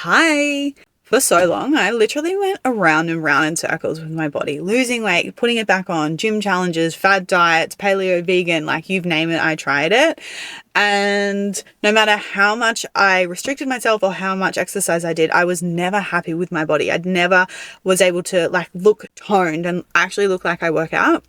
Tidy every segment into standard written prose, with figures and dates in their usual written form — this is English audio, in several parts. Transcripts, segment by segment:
Hi. For so long, I literally went around and round in circles with my body, losing weight, putting it back on, gym challenges, fad diets, paleo, vegan, like you name it, I tried it. And no matter how much I restricted myself or how much exercise I did, I was never happy with my body. I'd never was able to look toned and actually look like I work out.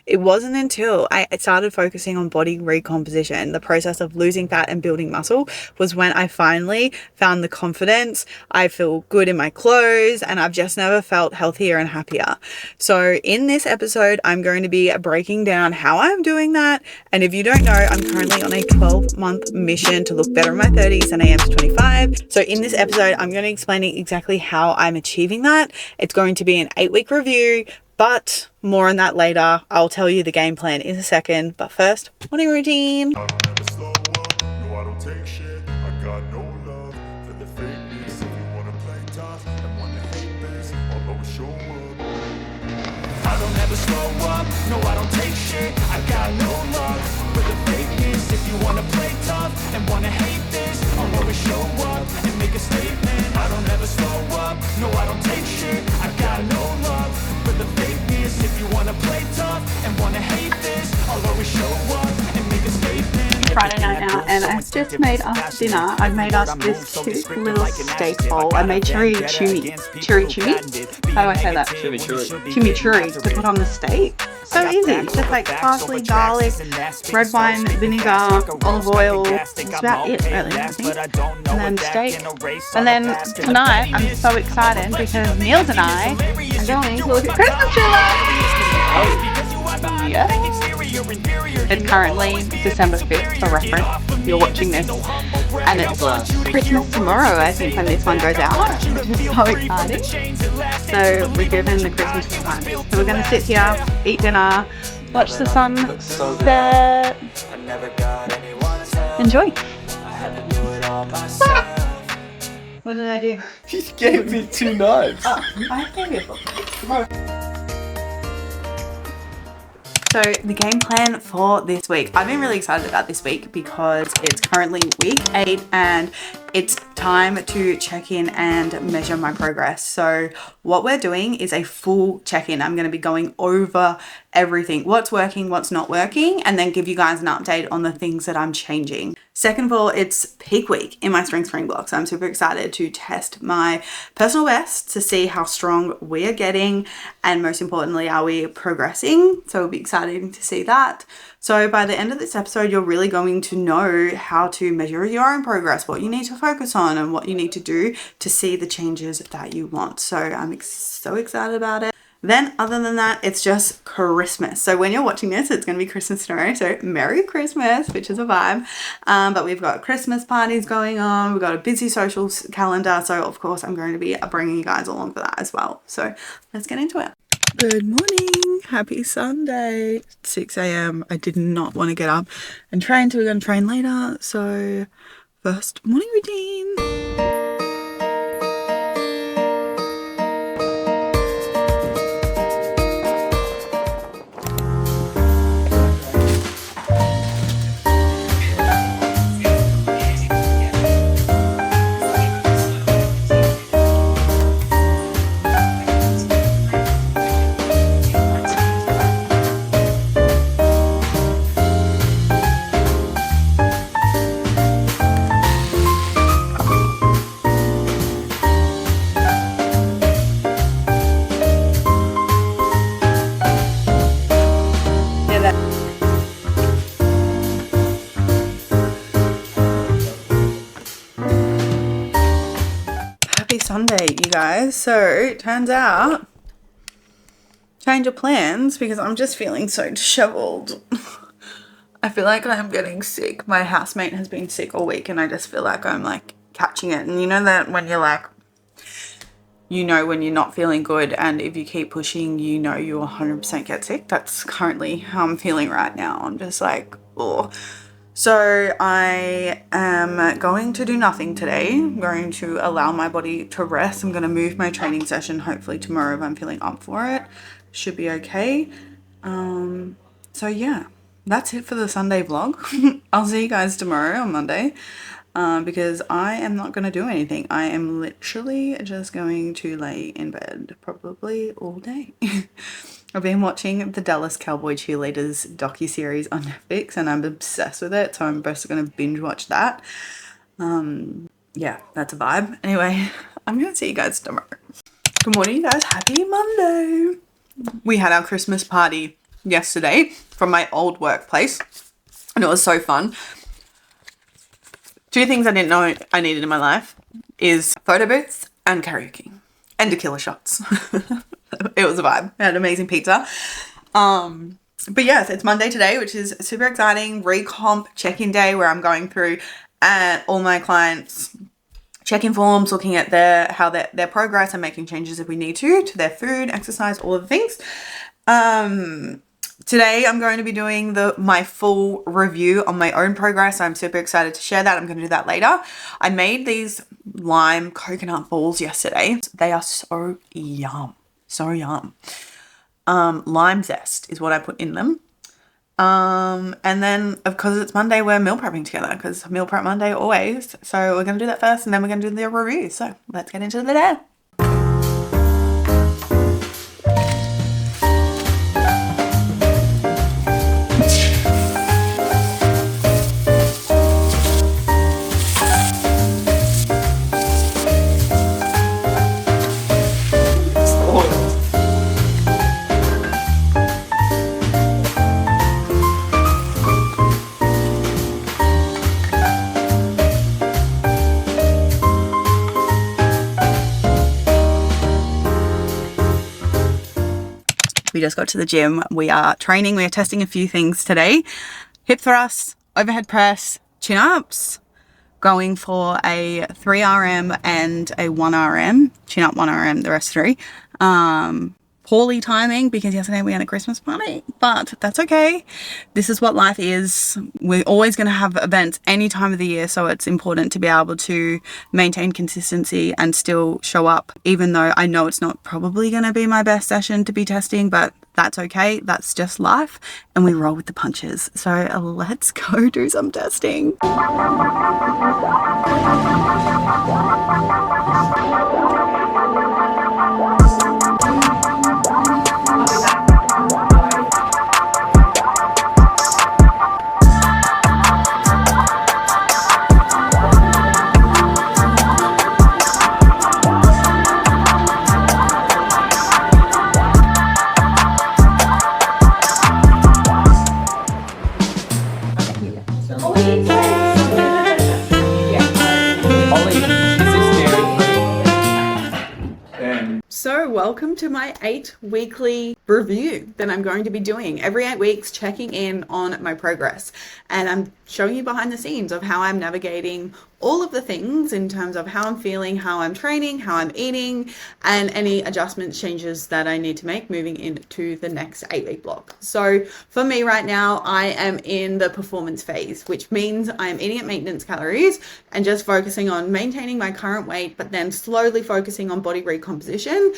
It wasn't until I started focusing on body recomposition, the process of losing fat and building muscle, was when I finally found the confidence. I feel good in my clothes and I've just never felt healthier and happier. So in this episode, I'm going to be breaking down how I'm doing that. And if you don't know, I'm currently on a 12-month mission to look better in my 30s than I am to 25. So in this episode, I'm going to be explaining exactly how I'm achieving that. It's going to be an 8-week review, but more on that later. I'll tell you the game plan in a second. But first, morning routine. I don't ever slow up, no I don't take shit. I got no love for the fakeness. If you wanna play tough and wanna hate this, I'll always show up. I don't ever slow up, no I don't take shit. I got no love for the fakeness. If you wanna play tough and wanna hate this, I'll always show up and make a statement. I don't ever slow up, no I don't take shit. I got no love for the fakeness. If you wanna play tough and wanna hate this, I'll always show up and make a statement. Friday night out, and I've just made us dinner. I've made us this cute little steak bowl. I made chimichurri. How do I say that? Chimichurri to put on the steak. So easy. It's just like parsley, garlic, red wine, vinegar, olive oil. That's about it, really, I think. And then steak. And then tonight, I'm so excited because Niels and I are going to look at Christmas trailers. Yeah. It's currently December 5th, for reference. You're watching this, and it's Christmas tomorrow, I think, when this one goes out, which is so exciting. So we're given the Christmas time. So we're going to sit here, eat dinner, watch the sun set. Enjoy. What did I do? You gave me 2 knives. Oh, I gave you a book. So the game plan for this week, I've been really excited about this week because it's currently week 8 and it's time to check in and measure my progress. So what we're doing is a full check-in. I'm going to be going over everything, what's working, what's not working, and then give you guys an update on the things that I'm changing. Second of all, it's peak week in my strength training block. So I'm super excited to test my personal best to see how strong we are getting. And most importantly, are we progressing? So it'll be exciting to see that. So by the end of this episode, you're really going to know how to measure your own progress, what you need to focus on and what you need to do to see the changes that you want. So I'm so excited about it. Then other than that, it's just Christmas. So when you're watching this, it's going to be Christmas tomorrow. So Merry Christmas, which is a vibe. But we've got Christmas parties going on. We've got a busy social calendar. So of course, I'm going to be bringing you guys along for that as well. So let's get into it. Good morning. Happy Sunday. 6 a.m. I did not want to get up and train, so we're going to train later. So first, morning routine. Sunday, you guys. So it turns out, change of plans because I'm just feeling so disheveled. I feel like I'm getting sick. My housemate has been sick all week and I just feel like I'm catching it. And you know that when you're when you're not feeling good and if you keep pushing, you'll 100% get sick. That's currently how I'm feeling right now. I'm just oh. So I am going to do nothing today. I'm going to allow my body to rest. I'm going to move my training session hopefully tomorrow if I'm feeling up for it. Should be okay. So yeah, that's it for the Sunday vlog. I'll see you guys tomorrow on Monday. because I am not going to do anything. I am literally just going to lay in bed probably all day. I've been watching the Dallas Cowboy Cheerleaders docuseries on Netflix and I'm obsessed with it, so I'm just going to binge watch that. Yeah, that's a vibe. Anyway, I'm going to see you guys tomorrow. Good morning, guys. Happy Monday. We had our Christmas party yesterday from my old workplace and it was so fun. 2 things I didn't know I needed in my life is photo booths and karaoke and tequila shots. It was a vibe. I had amazing pizza. But yes, it's Monday today, which is super exciting. Recomp check-in day where I'm going through all my clients' check-in forms, looking at their progress and making changes if we need to their food, exercise, all of the things. Today I'm going to be doing my full review on my own progress. I'm super excited to share that. I'm going to do that later. I made these lime coconut balls yesterday. They are so yum. So yum. Lime zest is what I put in them. And then because it's Monday, we're meal prepping together because meal prep Monday always. So we're going to do that first and then we're going to do the review. So let's get into the day. We just got to the gym. We are training. We are testing a few things today. Hip thrusts, overhead press, chin-ups, going for a 3RM and a 1RM. Chin-up 1RM, the rest 3. Poorly timing because yesterday we had a Christmas party, but that's okay. This is what life is. We're always going to have events any time of the year, so it's important to be able to maintain consistency and still show up, even though I know it's not probably going to be my best session to be testing, but that's okay. That's just life, and we roll with the punches. So let's go do some testing. So welcome to my 8-weekly review that I'm going to be doing every 8 weeks, checking in on my progress. And I'm showing you behind the scenes of how I'm navigating all of the things in terms of how I'm feeling, how I'm training, how I'm eating, and any adjustments, changes that I need to make moving into the next 8-week block. So for me right now, I am in the performance phase, which means I am eating at maintenance calories and just focusing on maintaining my current weight, but then slowly focusing on body recomposition,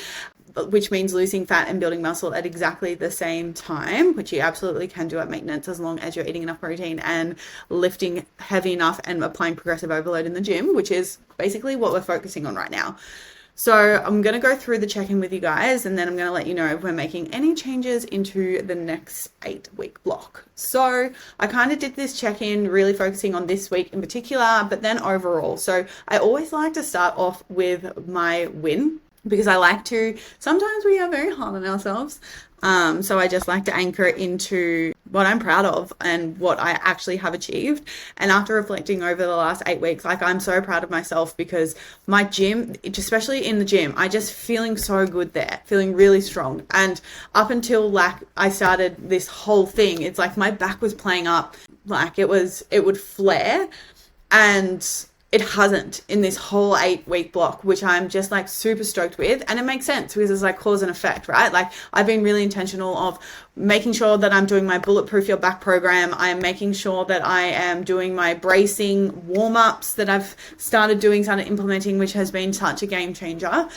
which means losing fat and building muscle at exactly the same time, which you absolutely can do at maintenance as long as you're eating enough protein and lifting heavy enough and applying progressive overload in the gym, which is basically what we're focusing on right now. So I'm going to go through the check-in with you guys, and then I'm going to let you know if we're making any changes into the next 8-week block. So I kind of did this check-in really focusing on this week in particular, but then overall. So I always like to start off with my win, because I like to, sometimes we are very hard on ourselves. So I just like to anchor it into what I'm proud of and what I actually have achieved. And after reflecting over the last 8 weeks, like I'm so proud of myself because my gym, especially in the gym, I just feeling so good there, feeling really strong. And up until like I started this whole thing, it's like my back was playing up, like it would flare, and it hasn't in this whole 8-week block, which I'm just like super stoked with. And it makes sense because it's like cause and effect, right? Like I've been really intentional of making sure that I'm doing my Bulletproof Your Back program. I am making sure that I am doing my bracing warm-ups that I've started implementing, which has been such a game changer,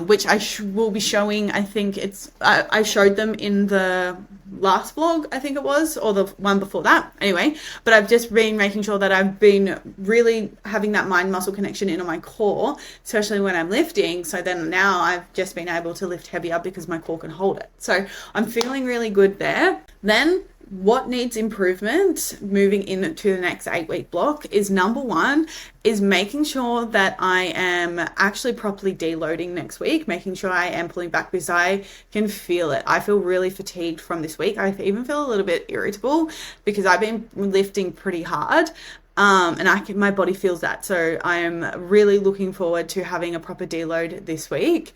which I will be showing. I think I showed them in the last vlog, I think it was, or the one before that. Anyway, but I've just been making sure that I've been really having that mind-muscle connection into my core, especially when I'm lifting. So then now I've just been able to lift heavier because my core can hold it. So I'm feeling really good there. Then what needs improvement moving into the next 8-week block is, number one, is making sure that I am actually properly deloading next week, making sure I am pulling back, because I can feel it. I feel really fatigued from this week. I even feel a little bit irritable because I've been lifting pretty hard. And my body feels that. So I am really looking forward to having a proper deload this week.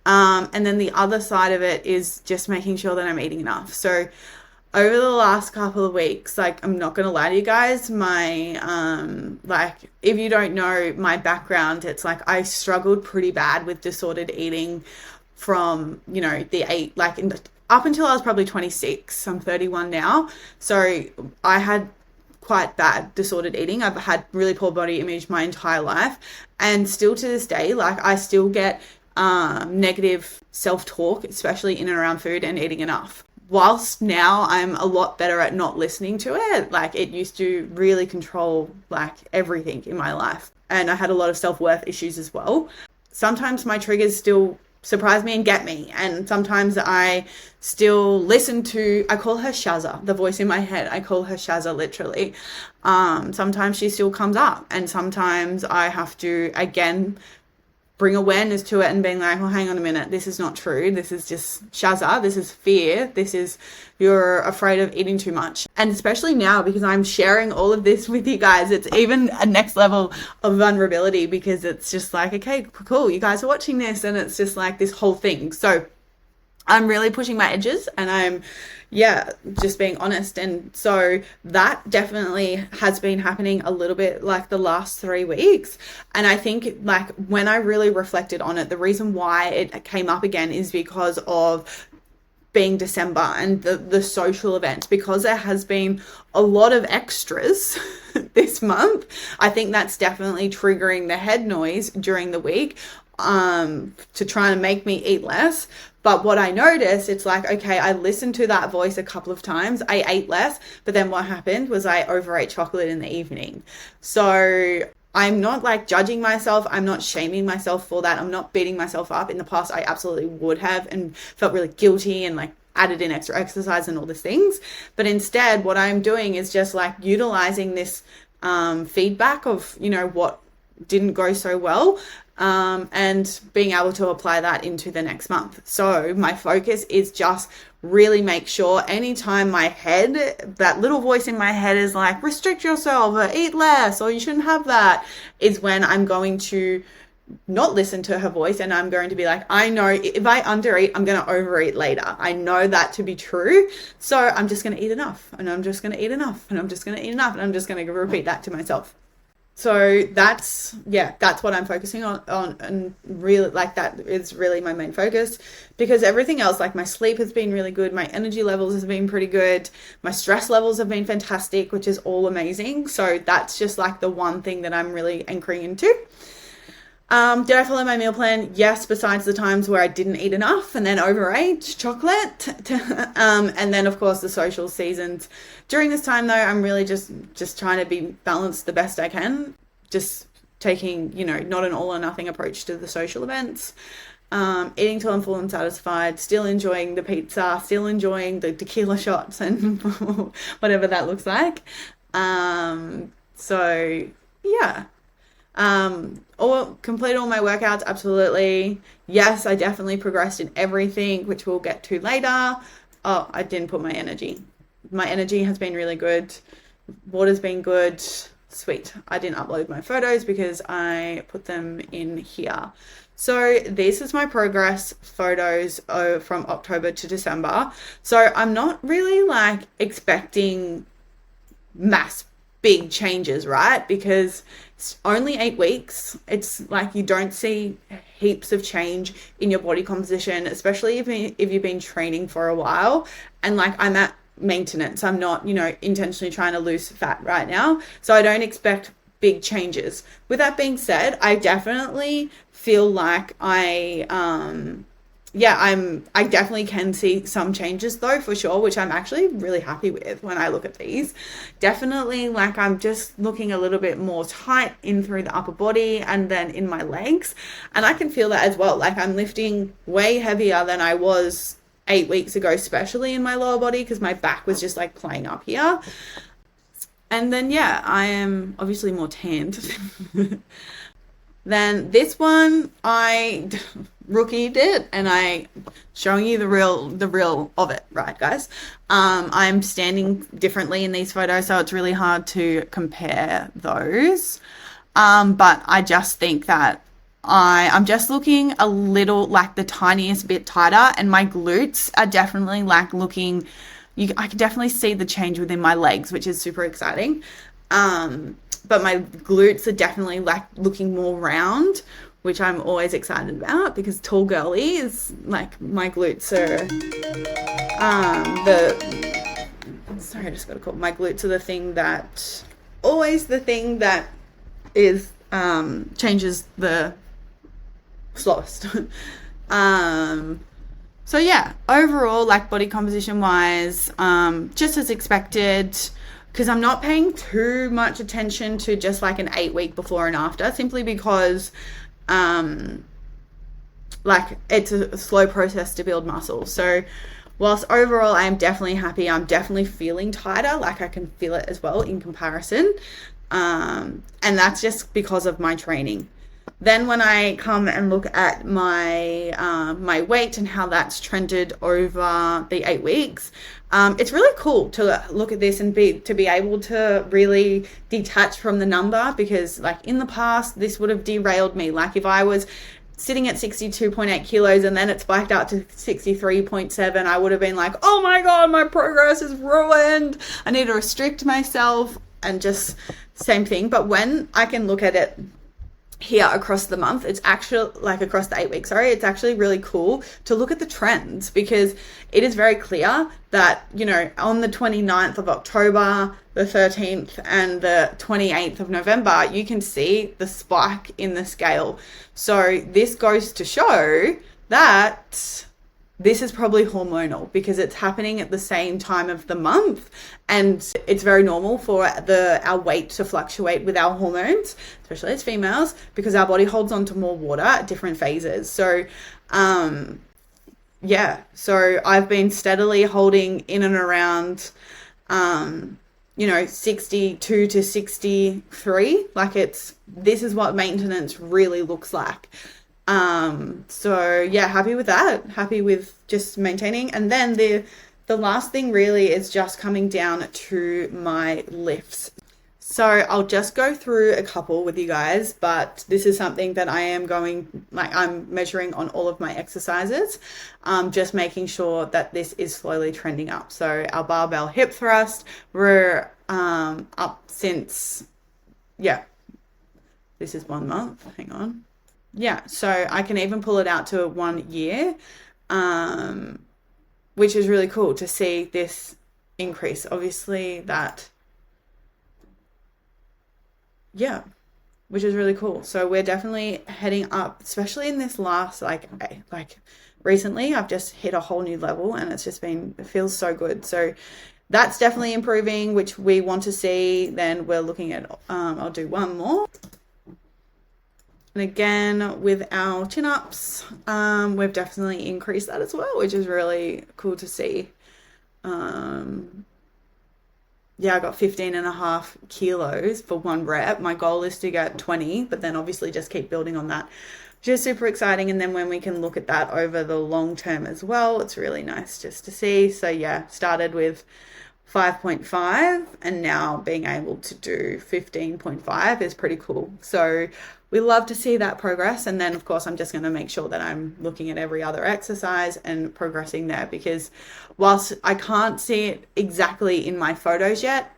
And then the other side of it is just making sure that I'm eating enough. So over the last couple of weeks, like, I'm not going to lie to you guys, my, if you don't know my background, it's like I struggled pretty bad with disordered eating from, up until I was probably 26. I'm 31 now. So I had quite bad disordered eating. I've had really poor body image my entire life. And still to this day, like, I still get negative self-talk, especially in and around food and eating enough. Whilst now I'm a lot better at not listening to it, like, it used to really control like everything in my life. And I had a lot of self-worth issues as well. Sometimes my triggers still surprise me and get me. And sometimes I still listen to, I call her Shazza, the voice in my head. I call her Shazza literally. Sometimes she still comes up, and sometimes I have to, again, bring awareness to it and being like, well, hang on a minute, this is not true. This is just Shazza. This is fear. This is, you're afraid of eating too much. And especially now, because I'm sharing all of this with you guys, it's even a next level of vulnerability, because it's just like, okay, cool, you guys are watching this, and it's just like this whole thing. So I'm really pushing my edges, and I'm, just being honest. And so that definitely has been happening a little bit like the last 3 weeks. And I think, like, when I really reflected on it, the reason why it came up again is because of being December and the social events, because there has been a lot of extras this month. I think that's definitely triggering the head noise during the week, to try and make me eat less. But what I noticed, it's like, okay, I listened to that voice a couple of times. I ate less, but then what happened was I overate chocolate in the evening. So I'm not like judging myself. I'm not shaming myself for that. I'm not beating myself up. In the past, I absolutely would have and felt really guilty and like added in extra exercise and all these things. But instead, what I'm doing is just like utilizing this feedback of, what didn't go so well, and being able to apply that into the next month. So my focus is just really make sure anytime my head, that little voice in my head is like, restrict yourself or eat less or you shouldn't have that, is when I'm going to not listen to her voice, and I'm going to be like, I know if I undereat, I'm going to overeat later. I know that to be true. So I'm just going to eat enough, and I'm just going to eat enough, and I'm just going to eat enough, and I'm just going to repeat that to myself. So that's what I'm focusing on, and really, like, that is really my main focus, because everything else, like my sleep has been really good. My energy levels have been pretty good. My stress levels have been fantastic, which is all amazing. So that's just like the one thing that I'm really anchoring into. Did I follow my meal plan? Yes, besides the times where I didn't eat enough and then overate chocolate. And then, of course, the social seasons. During this time, though, I'm really just trying to be balanced the best I can. Just taking, not an all or nothing approach to the social events. Eating till I'm full and satisfied. Still enjoying the pizza. Still enjoying the tequila shots and whatever that looks like. So, yeah. Or complete all my workouts, absolutely. Yes, I definitely progressed in everything, which we'll get to later. Oh, I didn't put my energy. My energy has been really good. Water's been good. Sweet. I didn't upload my photos because I put them in here. So this is my progress photos from October to December. So I'm not really like expecting mass big changes, right? Because it's only 8 weeks. It's like you don't see heaps of change in your body composition, especially if you've been training for a while. And like I'm at maintenance. I'm not, intentionally trying to lose fat right now. So I don't expect big changes. With that being said, I definitely feel like I definitely can see some changes though, for sure, which I'm actually really happy with when I look at these. Definitely, like, I'm just looking a little bit more tight in through the upper body and then in my legs. And I can feel that as well. Like, I'm lifting way heavier than I was 8 weeks ago, especially in my lower body, because my back was just like playing up here. And then, yeah, I am obviously more tanned. Then this one, I rookied it, and I showing you the real of it, right, guys? I'm standing differently in these photos, so it's really hard to compare those. But I just think that I'm just looking a little, like, the tiniest bit tighter, and my glutes are definitely like looking, I can definitely see the change within my legs, which is super exciting. But my glutes are definitely like looking more round, which I'm always excited about, because tall girly is like, my glutes are my glutes are the thing that is changes the slowest. So yeah, overall, like, body composition wise, just as expected, because I'm not paying too much attention to just like an 8 week before and after, simply because like, it's a slow process to build muscle. So whilst overall I am definitely happy, I'm definitely feeling tighter, like I can feel it as well in comparison, and that's just because of my training. Then when I come and look at my my weight and how that's trended over the 8 weeks, it's really cool to look at this and be able to really detach from the number, because like in the past this would have derailed me. Like, if I was sitting at 62.8 kilos and then it spiked up to 63.7, I would have been like, oh my god, my progress is ruined, I need to restrict myself, and just same thing. But when I can look at it here across the month, it's actually like across the 8 weeks, it's actually really cool to look at the trends, because it is very clear that, on the 29th of October, the 13th and the 28th of November, you can see the spike in the scale. So this goes to show that this is probably hormonal, because it's happening at the same time of the month, and it's very normal for our weight to fluctuate with our hormones, especially as females, because our body holds on to more water at different phases. So so I've been steadily holding in and around 62 to 63. Like, this is what maintenance really looks like. So yeah, happy with that, happy with just maintaining. And then the last thing really is just coming down to my lifts. So I'll just go through a couple with you guys, but this is something that I'm measuring on all of my exercises, just making sure that this is slowly trending up. So our barbell hip thrust, we're up since, this is 1 month, hang on. Yeah, so I can even pull it out to 1 year, which is really cool to see this increase. Obviously which is really cool. So we're definitely heading up, especially in this last, like recently, I've just hit a whole new level, and it feels so good. So that's definitely improving, which we want to see. Then we're looking at, I'll do one more. And again, with our chin-ups, we've definitely increased that as well, which is really cool to see. I got 15.5 kilos for 1 rep. My goal is to get 20, but then obviously just keep building on that, which is super exciting. And then when we can look at that over the long term as well, it's really nice just to see. So yeah, started with 5.5 and now being able to do 15.5 is pretty cool. So we love to see that progress. And then of course, I'm just going to make sure that I'm looking at every other exercise and progressing there, because whilst I can't see it exactly in my photos yet,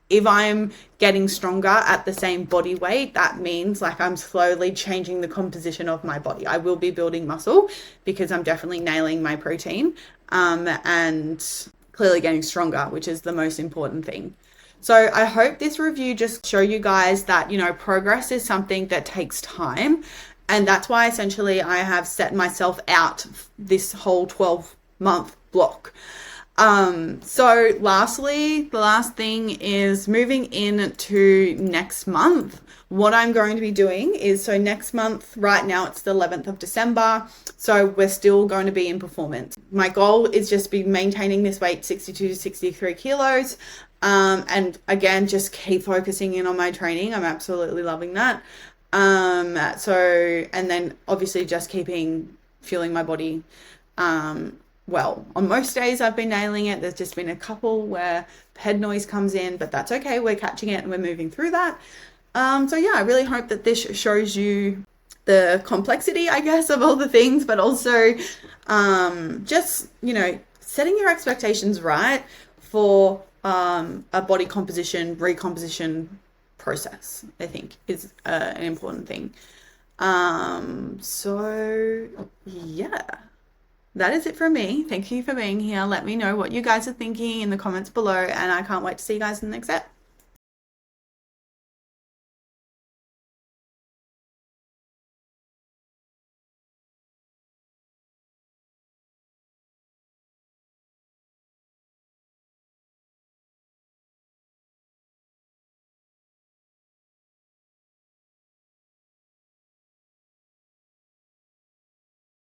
if I'm getting stronger at the same body weight, that means like I'm slowly changing the composition of my body. I will be building muscle because I'm definitely nailing my protein, and clearly getting stronger, which is the most important thing. So I hope this review just show you guys that, you know, progress is something that takes time. And that's why essentially I have set myself out this whole 12-month block. So lastly, the last thing is moving into next month. What I'm going to be doing is, so next month, right now it's the 11th of December. So we're still going to be in performance. My goal is just be maintaining this weight, 62 to 63 kilos. And again, just keep focusing in on my training. I'm absolutely loving that. And then obviously just fueling my body, well, on most days I've been nailing it. There's just been a couple where head noise comes in, but that's okay. We're catching it and we're moving through that. So yeah, I really hope that this shows you the complexity, I guess, of all the things, but also just, you know, setting your expectations right for a body composition, recomposition process, I think is an important thing. So yeah. That is it from me. Thank you for being here. Let me know what you guys are thinking in the comments below, and I can't wait to see you guys in the next set.